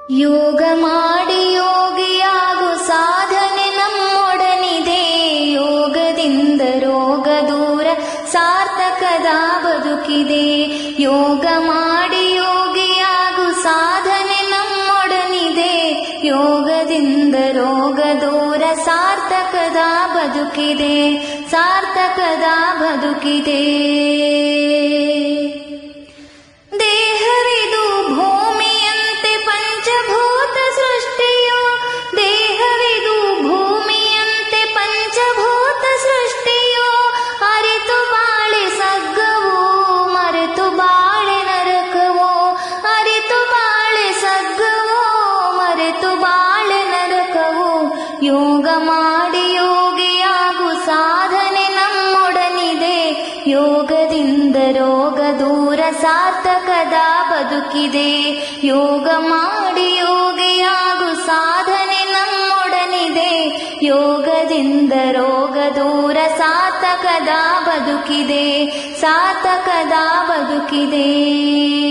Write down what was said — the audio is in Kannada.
ಯೋಗ ಮಾಡಿ ಯೋಗಿಯಾಗು ಸಾಧನೆ ನಮ್ಮೊಡನಿದೆ. ಯೋಗದಿಂದ ರೋಗ ದೂರ ಸಾರ್ಥಕದ ಬದುಕಿದೆ. ಯೋಗ ಮಾಡಿ ಯೋಗಿಯಾಗು ಸಾಧನೆ ನಮ್ಮೊಡನಿದೆ. ಯೋಗದಿಂದ ರೋಗ ದೂರ ಸಾರ್ಥಕದ ಬದುಕಿದೆ. ಸಾರ್ಥಕದ ಬದುಕಿದೆ. ದೇಹವಿದು ಭೂಮಿಯಂತೆ ಪಂಚಭೂತ ಸೃಷ್ಟಿಯೋ. ದೇಹವಿದು ಭೂಮಿಯಂತೆ ಪಂಚಭೂತ ಸೃಷ್ಟಿಯೋ. ಅರಿತು ಬಾಳೆ ಸಗ್ಗವೋ ಮರೆತು ಬಾಳೆ ನರಕವೋ. ಅರಿತು ಬಾಳೆ ಸಗ್ಗವೋ ಮರೆತು ಬಾಳೆ ನರಕವೋ. ಯೋಗ ಮಾಡಿ ಯೋಗಿಯಾಗು ಸಾಧನೆ ನಮ್ಮೊಡನಿದೆ. ಯೋಗದಿಂದ ರೋಗ ದೂರ ಸಾರ್ಥಕದ ಬದುಕಿದೆ. ಯೋಗ ಮಾಡಿ ಯೋಗಿಯಾಗು ಸಾಧನೆ ನಮ್ಮೊಡನಿದೆ. ಯೋಗದಿಂದ ರೋಗ ದೂರ ಸಾರ್ಥಕದ ಬದುಕಿದೆ. ಸಾರ್ಥಕದ ಬದುಕಿದೆ.